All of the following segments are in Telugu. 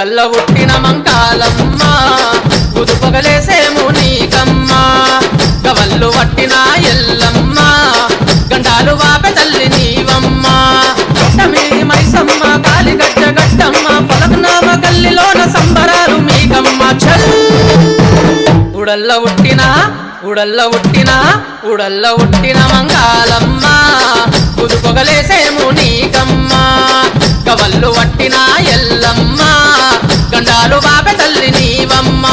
ఉడల్ల ఉట్టిన మంకాలమ్మ ఉదుపగలేసేము నీకమ్మ గవల్లు వట్టిన ఎల్లమ్మ గండాలు వాపె తల్లి నీవమ్మ కొట్టమీది మైసమ్మ కాలిగజ్జ గట్టమ్మ పలకనామ గల్లిలోన సంబరాలు మీకమ్మ చల్ ఉడల్ల ఉట్టిన మంగాలమ్మ ఉదుపగలేసేము నీకమ్మ గవల్లు వట్టిన ఎల్లమ్మ గండాలు వాపె తల్లి నీవమ్మ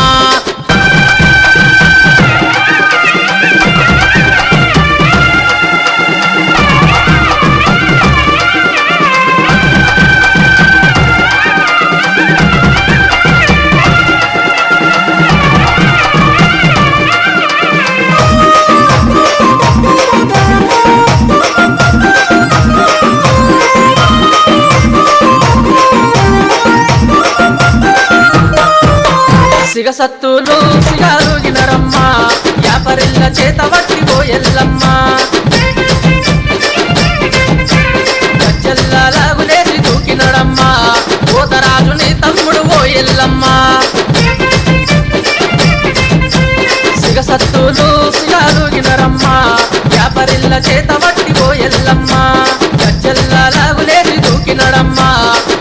సిగసత్తులు సిగాలుగినరమ్మ యాపరిల్ల చేత వట్టి పోయెల్లమ్మ గజ్జల్లాగులేసి దూకినడమ్మ పోతరాజుని తమ్ముడు పోయెల్లమ్మ సిగసత్తులు సిగాలుగినరమ్మ యాపరిల్ల చేత వట్టి పోయెల్లమ్మ గజ్జల్లాగులేసి దూకినడమ్మ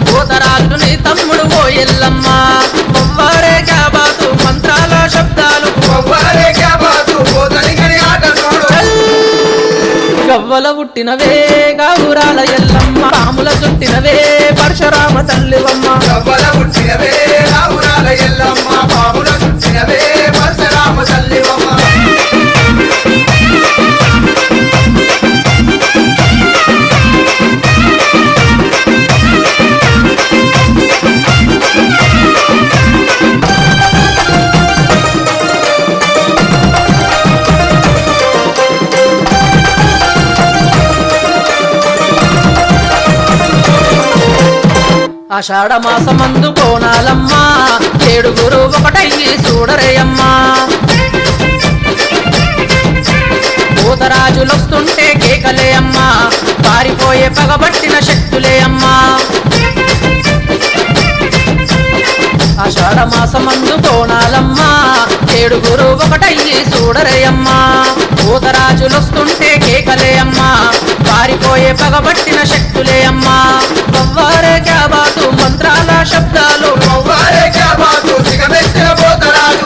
పోతరాజుని తమ్ముడు పోయెల్లమ్మ మొవ్వారే క్యాబాతు మంత్రాల శబ్దాలు మొవ్వారే క్యాబాతు పోతలిగని ఆట నోడు గవ్వల పుట్టినవే గావురాల ఎల్లమ్మ పాముల చుట్టినవే పరశురామ తల్లివమ్మ గవ్వల పుట్టినవే రావురాల ఎల్లమ్మ పాముల చుట్టినవే పరశురామ తల్లివమ్మ ఆషాఢ మాసమందు కోణాలమ్మ ఏడుగురు ఒకటైంది చూడరేయమ్మ పోతరాజులొస్తుంటే కేకలే అమ్మ పారిపోయే పగబట్టిన శక్తులే అమ్మ ఆషాఢ మాసమందు కోణాలమ్మ ఏడుగురు ఒకటైంది చూడరేయమ్మ పోతరాజులొస్తుంటే కేకలే అమ్మ పారిపోయే పగబట్టిన శక్తులే అమ్మ మొవ్వారే క్యాబాతు మంత్రాల శబ్దాలు మొవ్వారే క్యాబాతు సిగమెత్తిన పోతరాజు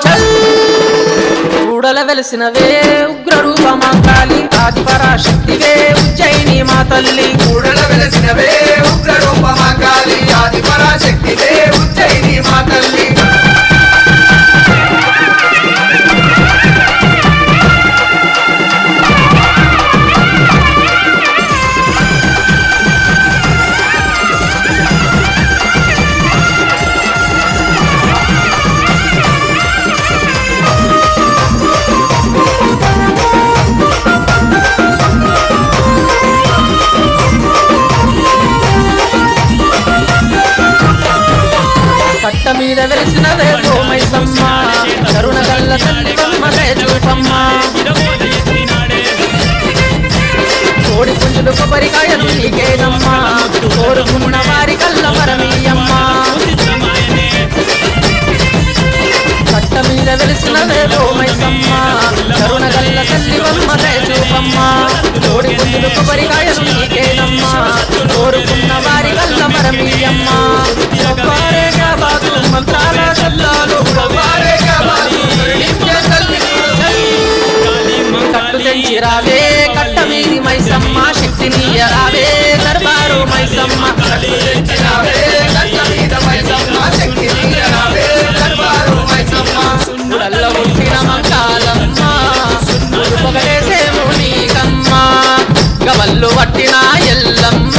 కూడల వెలిసినవే ఉగ్ర రూపమాంకాలి ఆది పరాశక్తివే ఉజ్జయిని మా తల్లి కూడల వెలసినవే ఉగ్ర రూపమాకాలి ఆది పరాశక్తివే ఉజ్జయిని మా తల్లి కట్ట మీద వెలిసినవే మైసమ్మ కరుణగల్ల తల్లివమ్మ చూపమ్మ కోడి పుంజులు కొబ్బరికాయలు నీకేనమ్మా కోరుకున్న వారి కల్ల పరమీయమ్మ కట్ట మీద వెలిసినవే మైసమ్మ కరుణగల్ల తల్లివమ్మ చూపమ్మ కోడి పుంజులు కొబ్బరికాయలు నీకేనమ్మా కోరుకున్న వారి కల్ల పరమీయమ్మ మొవ్వారే క్యాబాతు మంత్రాల శబ్దాలు మొవ్వారే క్యాబాతు నిత్య తల్లి కట్టు తెంచి రావే కట్ట మీది మైసమ్మ శక్తిని రావే దర్బారు మైసమ్మ తెచ్చినావే కట్ట మీద మైసమ్మ శక్తి నీయనావే దర్బారు మైసమ్మ ఉడల్ల పుట్టిన మంకాలమ్మ ఉదుపగలేసేము నీకమ్మ గవల్లు వట్టిన ఎల్లమ్మ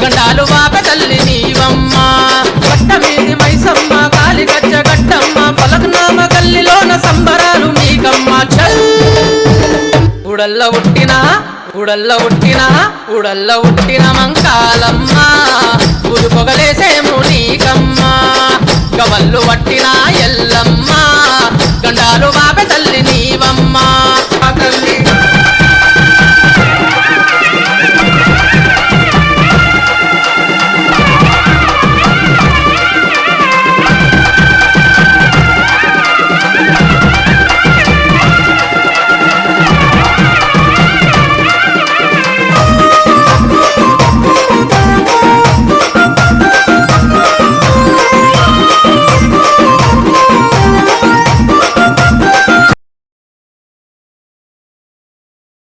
గండాలు వాపె తల్లి నీవమ్మ కట్ట మీది మైసమ్మ కాలిగజ్జ గట్టమ్మ పలకనామ గల్లిలోన సంబరాలు మీకమ్మ చల్ ఉడల్ల ఉట్టిన మంకాలమ్మ ఉదుపగలేసేము నీకమ్మ గవల్లు వట్టిన ఎల్లమ్మ